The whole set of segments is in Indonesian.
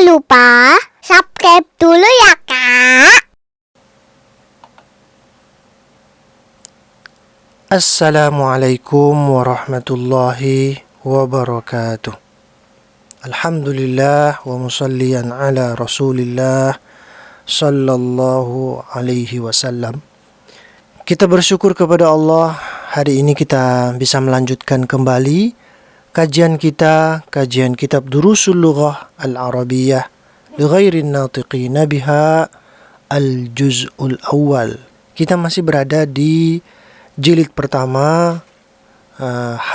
lupa subscribe dulu ya, Kak. Assalamualaikum warahmatullahi wabarakatuh. Alhamdulillah wa musalliyan ala rasulillah sallallahu alaihi wasallam. Kita bersyukur kepada Allah, hari ini kita bisa melanjutkan kembali kajian kitab Durusul Lughah Al-Arabiyyah li ghairin natiqina biha al-juz'ul awal. Kita masih berada di jilid pertama,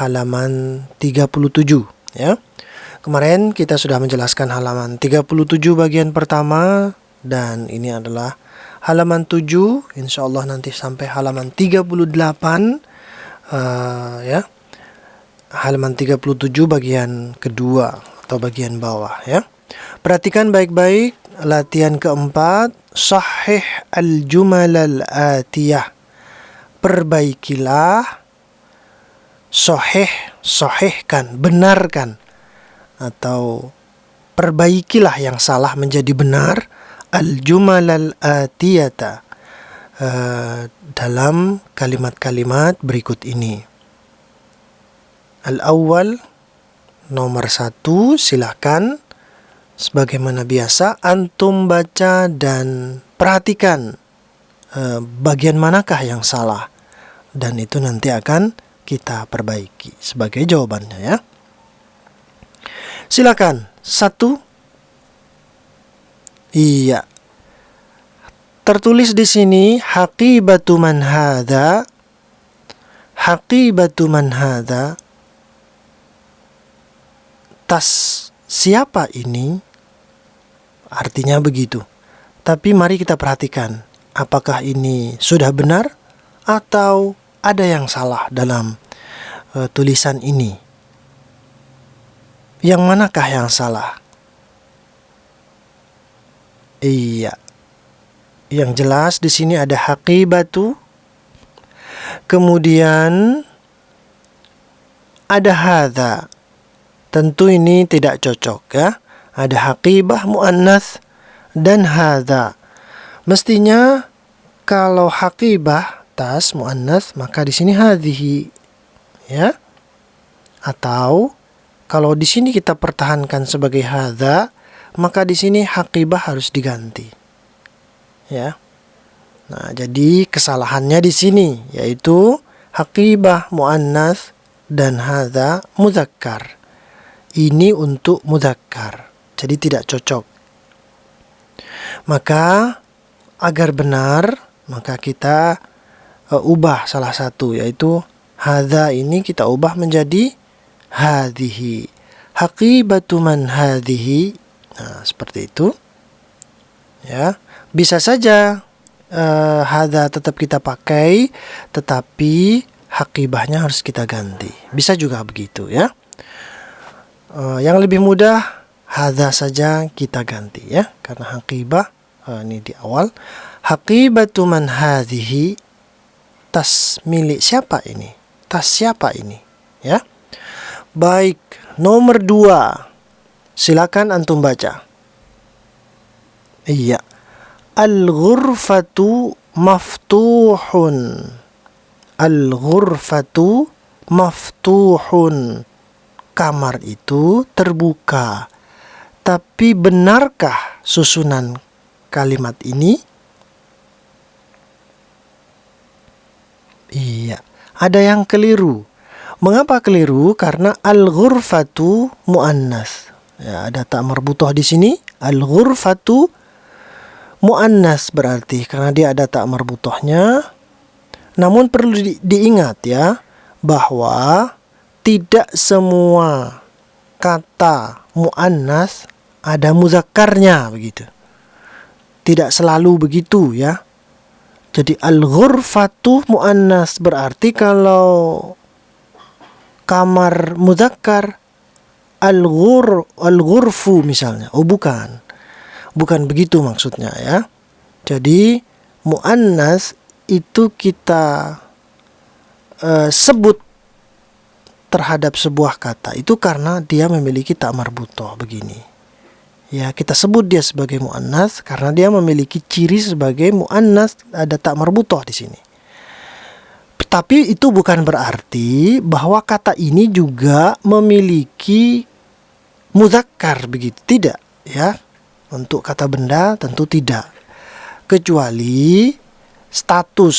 halaman 37 ya. Kemarin kita sudah menjelaskan halaman 37 bagian pertama, dan ini adalah halaman 7, insyaallah nanti sampai halaman 38 ya. Halaman 37 bagian kedua atau bagian bawah ya. Perhatikan baik-baik latihan keempat, sahih al-jumal al-atiyah. Perbaikilah, sahihkan, benarkan, atau perbaikilah yang salah menjadi benar, al-jumal al-atiyata, dalam kalimat-kalimat berikut ini. Al-awwal, nomor 1, silakan sebagaimana biasa antum baca dan perhatikan bagian manakah yang salah, dan itu nanti akan kita perbaiki sebagai jawabannya ya. Silakan. 1. Iya. Tertulis di sini haqibatu man hadza. Haqibatu man hadza. Tas siapa ini? Artinya begitu. Tapi mari kita perhatikan, apakah ini sudah benar atau ada yang salah dalam tulisan ini? Yang manakah yang salah? Iya. Yang jelas di sini ada haqibatu. Kemudian ada hadza. Tentu ini tidak cocok ya. Ada haqibah muannats dan hadza. Mestinya kalau haqibah tas muannats, maka di sini hadhihi ya. Atau kalau di sini kita pertahankan sebagai hadza, maka di sini haqibah harus diganti. Ya. Nah, jadi kesalahannya di sini yaitu haqibah muannats dan hadza muzakkar. Ini untuk mudzakkar, jadi tidak cocok. Maka agar benar, maka kita ubah salah satu, yaitu hadza ini kita ubah menjadi hadhihi. Haqibatu man hadhihi. Nah, seperti itu. Ya, bisa saja hadza tetap kita pakai, tetapi haqibahnya harus kita ganti. Bisa juga begitu ya. Yang lebih mudah hadza saja kita ganti ya, karena haqibah ini di awal. Haqibatu man hadhihi, tas milik siapa ini? Tas siapa ini? Ya. Baik, nomor 2. Silakan antum baca. Iya. Al-ghurfatu maftuhun. Al-ghurfatu maftuhun. Kamar itu terbuka. Tapi benarkah susunan kalimat ini? Iya, ada yang keliru. Mengapa keliru? Karena al-ghurfatu muannas. Ya, ada ta marbutah di sini. Al-ghurfatu muannas berarti karena dia ada ta marbutahnya. Namun perlu diingat ya, bahwa tidak semua kata muannas ada muzakkarnya begitu. Tidak selalu begitu ya. Jadi al-ghurfatu muannas berarti kalau kamar muzakkar al-ghurfu misalnya. Oh bukan. Bukan begitu maksudnya ya. Jadi muannas itu kita sebut terhadap sebuah kata itu karena dia memiliki ta marbutah begini Ya, kita sebut dia sebagai muannas karena dia memiliki ciri sebagai muannas, ada tak marbutoh di sini. Tapi itu bukan berarti bahwa kata ini juga memiliki muzakkar begitu, tidak ya. Untuk kata benda tentu tidak. Kecuali status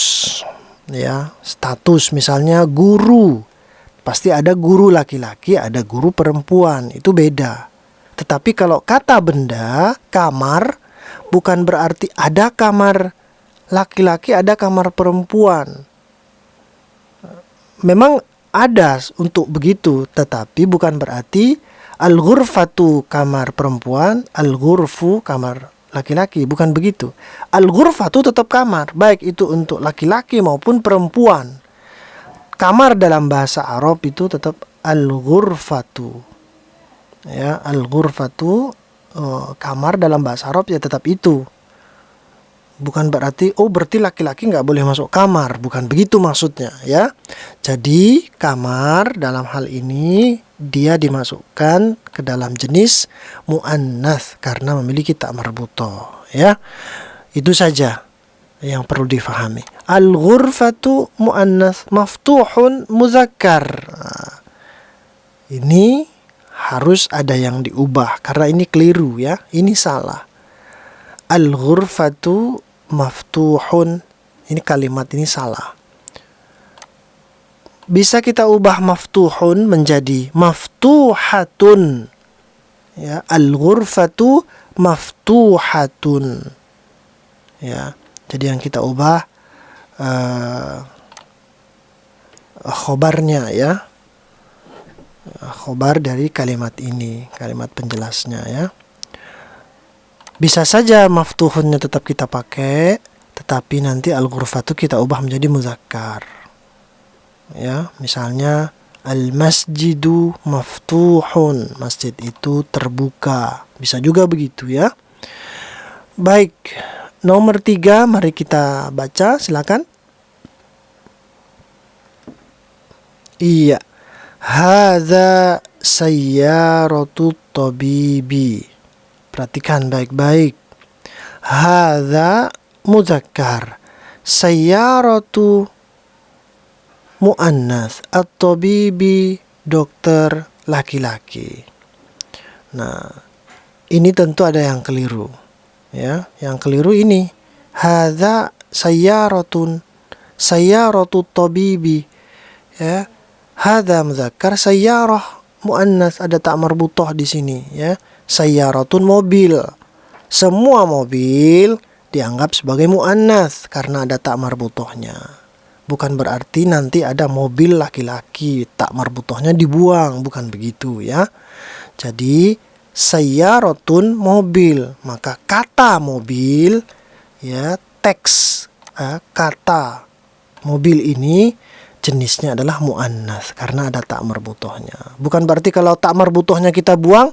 ya, status misalnya guru. Pasti ada guru laki-laki, ada guru perempuan, itu beda. Tetapi kalau kata benda, kamar, bukan berarti ada kamar laki-laki, ada kamar perempuan. Memang ada untuk begitu, tetapi bukan berarti al-ghurfatu kamar perempuan, al-ghurfu kamar laki-laki, bukan begitu. Al-ghurfatu tetap kamar, baik itu untuk laki-laki maupun perempuan. Kamar dalam bahasa Arab itu tetap al-ghurfatu. Ya, al-ghurfatu kamar dalam bahasa Arab ya tetap itu. Bukan berarti berarti laki-laki nggak boleh masuk kamar, bukan begitu maksudnya ya. Jadi kamar dalam hal ini dia dimasukkan ke dalam jenis muannats karena memiliki tak marbutoh ya. Itu saja yang perlu difahami. Al-ghurfatu muannats maftuhun muzakkar. Ini harus ada yang diubah karena ini keliru ya, ini salah. Al-ghurfatu maftuhun, ini kalimat ini salah. Bisa kita ubah maftuhun menjadi maftuhatun. Ya, al-ghurfatu maftuhatun. Ya, jadi yang kita ubah khobarnya ya. Khobar dari kalimat ini, kalimat penjelasnya ya. Bisa saja maftuhunnya tetap kita pakai, tetapi nanti al-ghurfatu kita ubah menjadi muzakkar. Ya, misalnya al-masjidu maftuhun, masjid itu terbuka. Bisa juga begitu ya. Baik, nomor 3 mari kita baca, silakan. Iya. Hadza sayyaratu tabibi. Perhatikan baik-baik. Hadza muzakkar. Sayyaratu muannas. At-tabibi dokter laki-laki. Nah, ini tentu ada yang keliru. Ya, yang keliru ini. Hadza sayyaratun. Sayyaratu tabibi. Ya. Hadza muzakkar, sayyarah muannas, ada tak marbutoh di sini ya. Sayyaratun mobil. Semua mobil dianggap sebagai muannas karena ada tak marbutohnya. Bukan berarti nanti ada mobil laki-laki tak marbutohnya dibuang, bukan begitu ya. Jadi sayyaratun mobil, maka kata mobil ya, teks kata mobil ini jenisnya adalah muannas karena ada tak marbutohnya. Bukan berarti kalau tak marbutohnya kita buang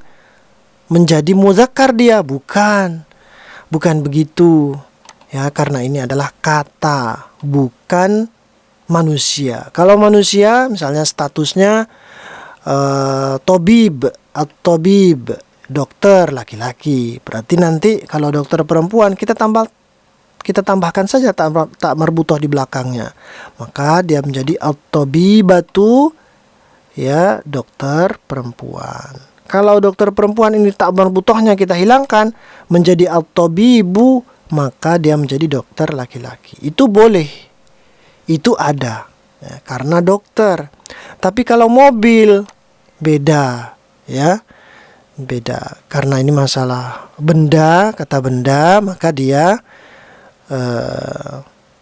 menjadi muzakkar dia, bukan. Bukan begitu. Ya, karena ini adalah kata, bukan manusia. Kalau manusia misalnya statusnya tobib at-tabib, dokter laki-laki. Berarti nanti kalau dokter perempuan kita tambahkan saja tak marbutoh di belakangnya. Maka dia menjadi at-tabibatu ya, dokter perempuan. Kalau dokter perempuan ini tak marbutohnya kita hilangkan menjadi at-tabibu, maka dia menjadi dokter laki-laki. Itu boleh. Itu ada ya, karena dokter. Tapi kalau mobil beda ya. Beda karena ini masalah benda, kata benda, maka dia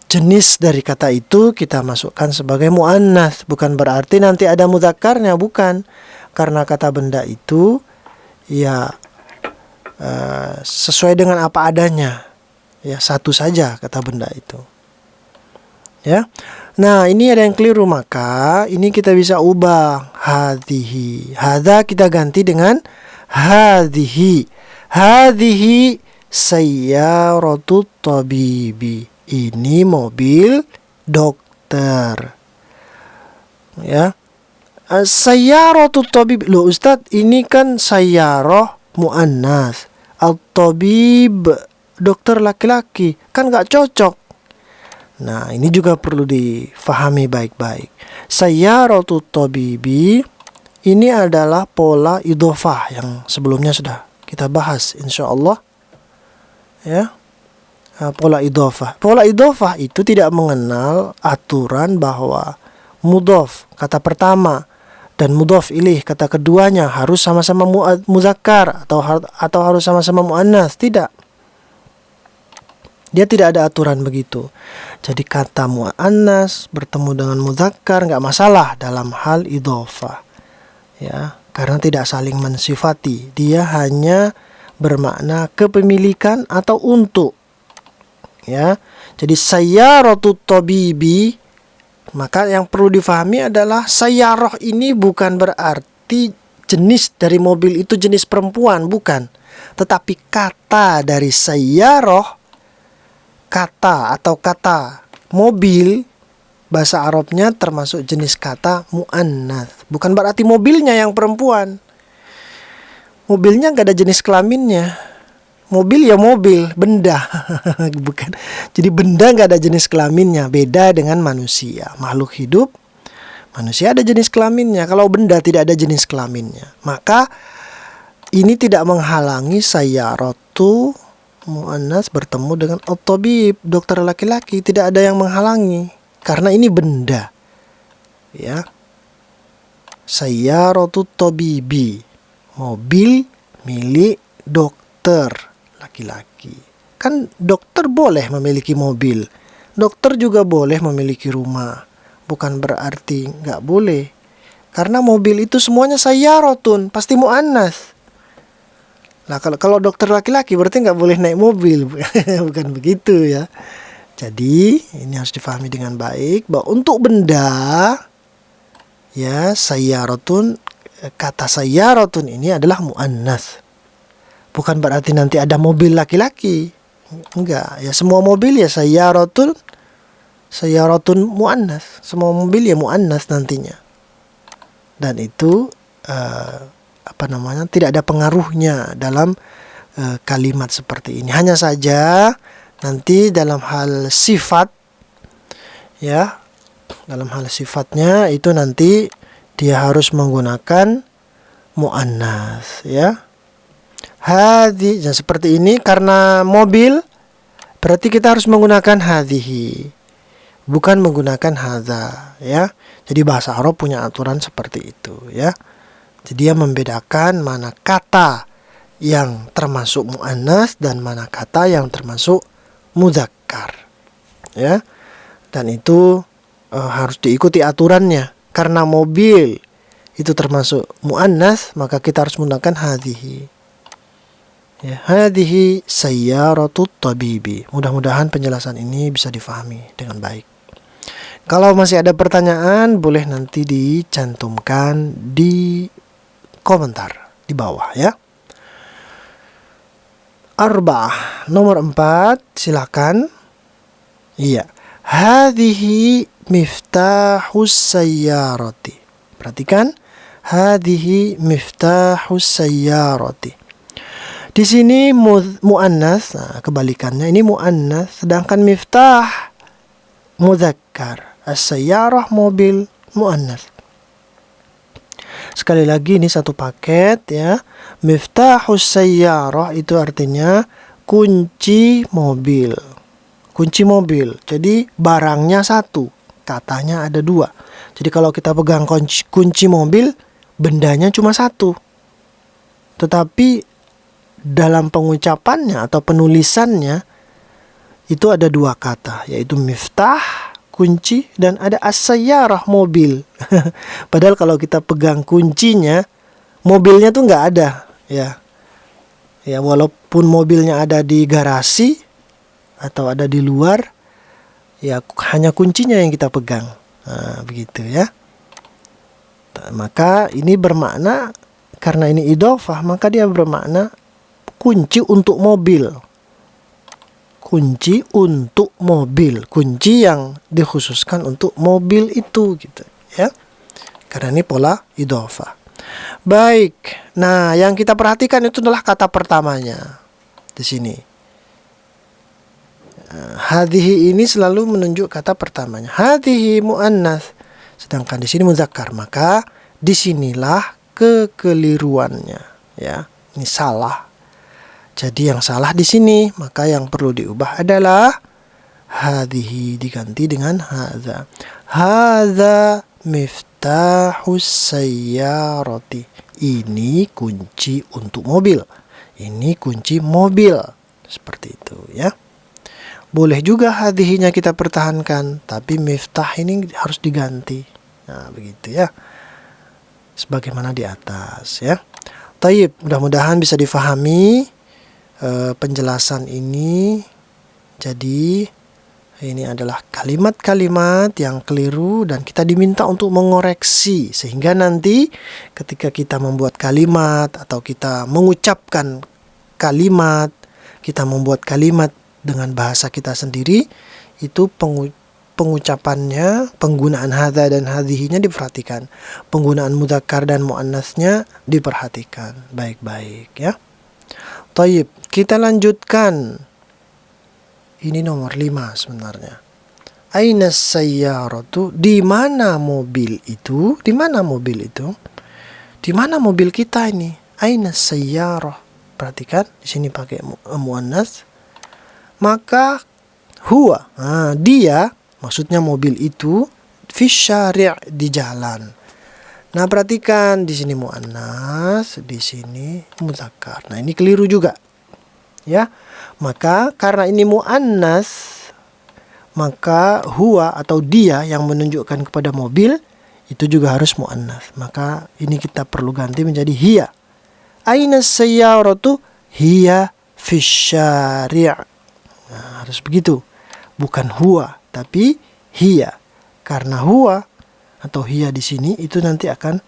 jenis dari kata itu kita masukkan sebagai muannats. Bukan berarti nanti ada mudzakarnya, bukan. Karena kata benda itu ya sesuai dengan apa adanya. Ya, satu saja kata benda itu. Ya. Nah, ini ada yang keliru, maka ini kita bisa ubah hadhihi. Hadza kita ganti dengan hadhihi. Hadhihi sayyaratu tabibi. Ini mobil dokter. Ya. Sayyaratu tabibi. Loh Ustaz, ini kan sayyarah muannas. At-tabib, dokter laki-laki, kan nggak cocok. Nah, ini juga perlu difahami baik-baik. Sayyaratu tabibi ini adalah pola idhofah yang sebelumnya sudah kita bahas insyaallah. Ya. Pola idhofah. Pola idhofah itu tidak mengenal aturan bahwa mudhof kata pertama dan mudhof ilaih kata keduanya harus sama-sama muzakkar atau harus sama-sama muannas. Tidak. Dia tidak ada aturan begitu. Jadi kata muannas bertemu dengan muzakkar nggak masalah dalam hal idhofah. Ya, karena tidak saling mensifati. Dia hanya bermakna kepemilikan atau untuk. Ya. Jadi sayyaratu tabibi, maka yang perlu difahami adalah sayyarah ini bukan berarti jenis dari mobil itu jenis perempuan, bukan. Tetapi kata dari sayyarah, kata atau kata mobil bahasa Arabnya termasuk jenis kata muannats. Bukan berarti mobilnya yang perempuan. Mobilnya gak ada jenis kelaminnya. Mobil ya mobil, benda. Bukan. Jadi benda gak ada jenis kelaminnya. Beda dengan manusia. Makhluk hidup, manusia ada jenis kelaminnya. Kalau benda tidak ada jenis kelaminnya. Maka ini tidak menghalangi sayyaratu muannas bertemu dengan at-tabib, dokter laki-laki. Tidak ada yang menghalangi. Karena ini benda. Ya. Sayyaratu tabibi, mobil milik dokter laki-laki. Kan dokter boleh memiliki mobil. Dokter juga boleh memiliki rumah. Bukan berarti nggak boleh. Karena mobil itu semuanya sayyaratun, pasti muannas. Nah kalau dokter laki-laki berarti nggak boleh naik mobil. Bukan begitu ya. Jadi ini harus difahami dengan baik bahwa untuk benda ya sayyaratun, kata sayyaratun ini adalah muannas. Bukan berarti nanti ada mobil laki-laki. Enggak, ya semua mobil ya sayyaratun muannas. Semua mobil ya muannas nantinya. Dan itu tidak ada pengaruhnya dalam kalimat seperti ini. Hanya saja nanti dalam hal sifat ya, dalam hal sifatnya itu nanti dia harus menggunakan muannas ya. Hadhi, seperti ini karena mobil berarti kita harus menggunakan hadhihi, bukan menggunakan hadza ya. Jadi bahasa Arab punya aturan seperti itu ya. Jadi dia membedakan mana kata yang termasuk muannas dan mana kata yang termasuk muzakkar ya. Dan itu harus diikuti aturannya. Karena mobil itu termasuk muannas, maka kita harus menggunakan hadhihi. Ya, hadhihi sayyaratut tabibi. Mudah-mudahan penjelasan ini bisa difahami dengan baik. Kalau masih ada pertanyaan, boleh nanti dicantumkan di komentar di bawah ya. Arba'ah, nomor 4, silakan. Iya. Hadhihi miftahus sayyarati. Perhatikan, hadhihi miftahus sayyarati. Di sini muannas, nah, kebalikannya ini muannas, sedangkan miftah muzakkar. As-sayyarah mobil muannas. Sekali lagi ini satu paket ya. Miftahus sayyarah itu artinya kunci mobil. Kunci mobil. Jadi barangnya satu, katanya ada dua. Jadi kalau kita pegang kunci mobil, bendanya cuma satu. Tetapi dalam pengucapannya atau penulisannya itu ada dua kata, yaitu miftah, kunci, dan ada as-sayyarah, mobil. Padahal kalau kita pegang kuncinya, mobilnya tuh nggak ada ya. Ya walaupun mobilnya ada di garasi atau ada di luar, ya hanya kuncinya yang kita pegang. Nah, begitu ya. Maka ini bermakna, karena ini idhofah, maka dia bermakna kunci untuk mobil. Kunci untuk mobil. Kunci yang dikhususkan untuk mobil itu gitu ya. Karena ini pola idhofah. Baik. Nah, yang kita perhatikan itu adalah kata pertamanya. di sini. Hadhihi ini selalu menunjuk kata pertamanya. Hadhihi muannats. Sedangkan di sini muzakkar. Maka disinilah kekeliruannya. Ya, ini salah. Jadi yang salah di sini. Maka yang perlu diubah adalah hadhihi diganti dengan hadza. Hadza miftahus sayyarati. Ini kunci untuk mobil. Ini kunci mobil. Seperti itu ya. Boleh juga hadhihinya kita pertahankan, tapi miftah ini harus diganti. Nah, begitu ya. Sebagaimana di atas ya. Taib, mudah-mudahan bisa difahami penjelasan ini. Jadi ini adalah kalimat-kalimat yang keliru dan kita diminta untuk mengoreksi. Sehingga nanti ketika kita membuat kalimat atau kita mengucapkan kalimat, kita membuat kalimat dengan bahasa kita sendiri, itu pengucapannya, penggunaan hadza dan hadhihinya diperhatikan. Penggunaan mudzakkar dan muannasnya diperhatikan baik-baik ya. Taib, kita lanjutkan. Ini nomor 5 sebenarnya. Aina sayyaratu? Di mana mobil itu? Di mana mobil itu? Di mana mobil kita ini? Aina sayyarah? Perhatikan, di sini pakai muannas. Maka huwa, dia, maksudnya mobil itu, fi syari' di jalan. Nah, perhatikan di sini muannas, di sini muzakkar. Nah, ini keliru juga. Ya. Maka karena ini muannas, maka huwa atau dia yang menunjukkan kepada mobil itu juga harus muannas. Maka ini kita perlu ganti menjadi hiya. Aina sayyaratu? Hiya fi syari'. Nah, harus begitu. Bukan huwa, tapi hiya. Karena huwa atau hiya di sini itu nanti akan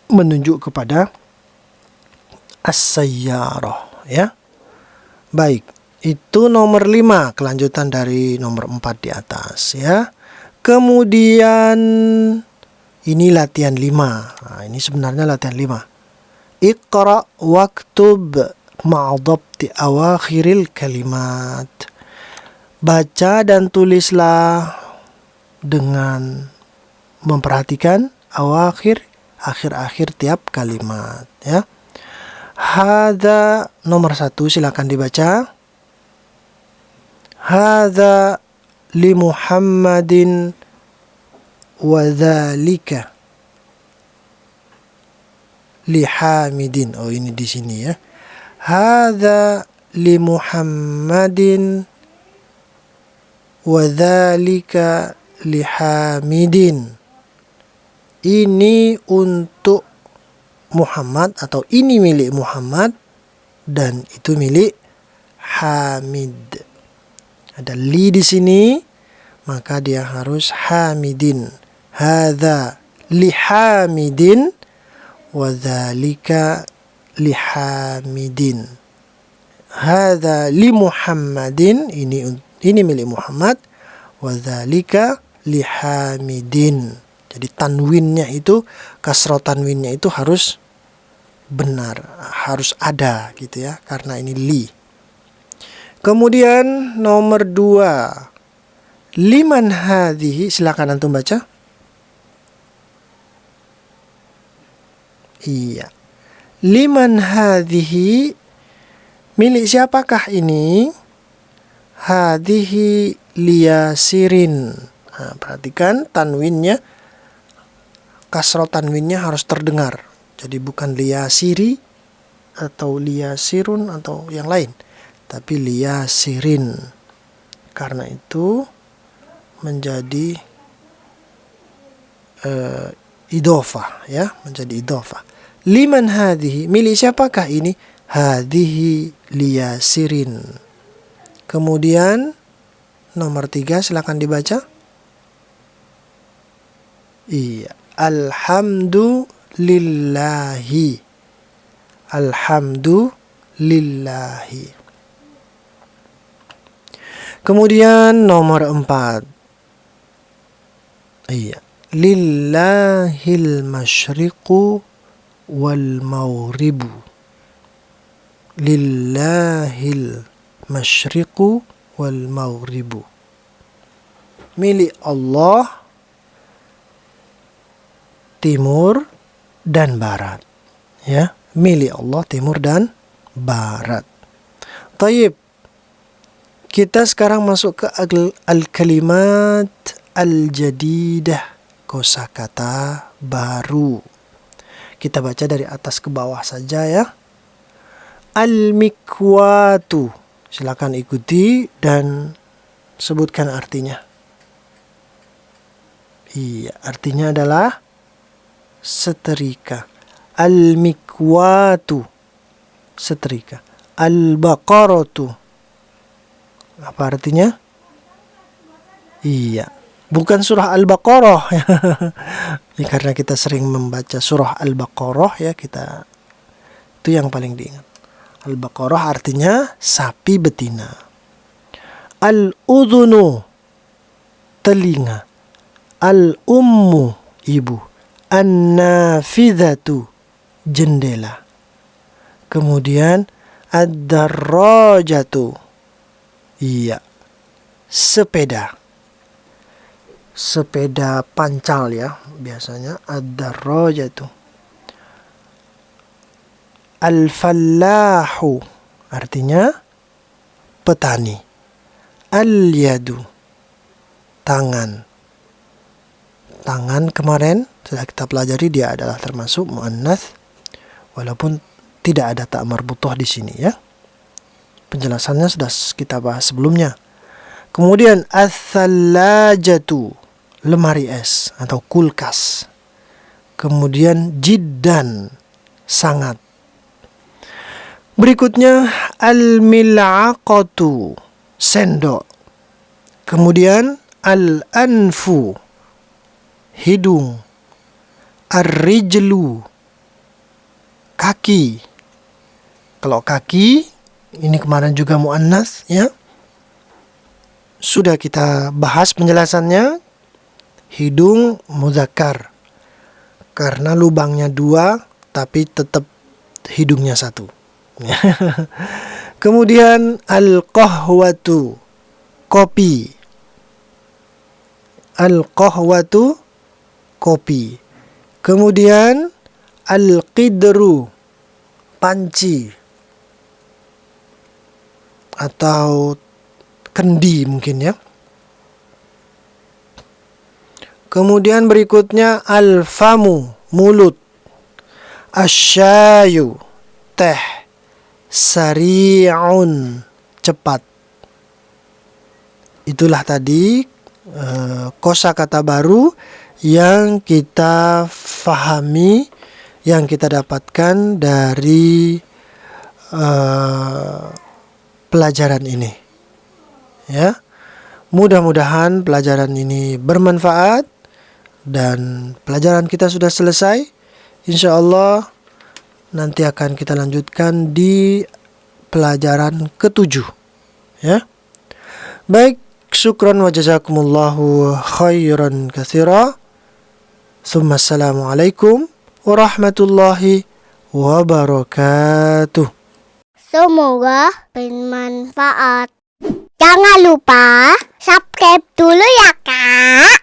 menunjuk kepada as-sayyarah, ya. Baik, itu nomor 5, kelanjutan dari nomor 4 di atas, ya. Kemudian ini latihan 5. Nah, ini sebenarnya latihan 5. Iqra waktub ma'adabti awakhiril kalimat. Baca dan tulislah dengan memperhatikan akhir-akhir tiap kalimat ya. Hadza nomor 1 silakan dibaca. Hadza li Muhammadin wa dzalika li Hamidin. Oh, ini di sini ya. Hadza li Muhammadin wa dzalika li Hamidin. Ini untuk Muhammad atau ini milik Muhammad dan itu milik Hamid. Ada li di sini, maka dia harus Hamidin. Hadza li Hamidin wa dzalika li Hamidin. Hadza li Muhammadin, ini milik Muhammad, wa dzalika li Hamidin. Jadi tanwinnya itu, kasroh tanwinnya itu harus benar, harus ada gitu ya, karena ini li. Kemudian nomor 2, liman hadhihi, silakan antum baca. Iya. Liman hadhihi, milik siapakah ini? Hadhihi liyasirin. Nah, perhatikan tanwinnya, kasroh tanwinnya harus terdengar. Jadi bukan liyasiri atau liyasirun atau yang lain, tapi liyasirin. Karena itu menjadi idhofah ya, menjadi idhofah. Liman hadhihi, milik siapakah ini? Hadhihi liyasirin. Kemudian nomor 3 silakan dibaca. Iya, alhamdulillahi. Alhamdulillahi. Kemudian nomor 4. Iya, lillahil masyriqu wal maghribu. Lillahil masyriqu wal maghribu. Milik Allah timur dan barat. Ya, milik Allah timur dan barat. Taib. Kita sekarang masuk ke al-kalimat al-jadidah, kosakata baru. Kita baca dari atas ke bawah saja ya. Al-mikwatu. Silakan ikuti dan sebutkan artinya. Iya, artinya adalah setrika. Al-mikwatu, setrika. Al-baqaratu, apa artinya? Iya, bukan surah Al-Baqarah. Ini karena kita sering membaca surah Al-Baqarah ya, kita itu yang paling diingat. Al-Baqarah artinya sapi betina. Al-udhunu, telinga. Al-ummu, ibu. An-nafidhatu, jendela. Kemudian ad-darrajatu, iya, sepeda. Sepeda pancal ya, biasanya ad-darrajatu. Al-fallahu, artinya petani. Al-yadu, tangan. Tangan kemarin sudah kita pelajari, dia adalah termasuk muannats walaupun tidak ada ta marbutah di sini ya. Penjelasannya sudah kita bahas sebelumnya. Kemudian ats-tsallajatu, lemari es atau kulkas. Kemudian jiddan, sangat. Berikutnya al-mil'aqatu, sendok. Kemudian al-anfu, hidung. Ar-rijlu, kaki. Kalau kaki, ini kemarin juga muannats ya. Sudah kita bahas penjelasannya. Hidung muzakkar. Karena lubangnya 2, tapi tetap hidungnya 1. Kemudian al-qahwatu, kopi. Al-qahwatu, kopi. Kemudian al-qidru, panci atau kendi mungkin ya. Kemudian berikutnya al-famu, mulut. Asyayu, teh. Sari'un, cepat. Itulah tadi kosakata baru yang kita fahami, yang kita dapatkan dari pelajaran ini. Ya, mudah-mudahan pelajaran ini bermanfaat dan pelajaran kita sudah selesai. Insya Allah nanti akan kita lanjutkan di pelajaran ke-7. Ya, baik. Syukran wa jazakumullahu khairan katsira. Assalamualaikum warahmatullahi wabarakatuh. Semoga bermanfaat. Jangan lupa subscribe dulu ya, Kak.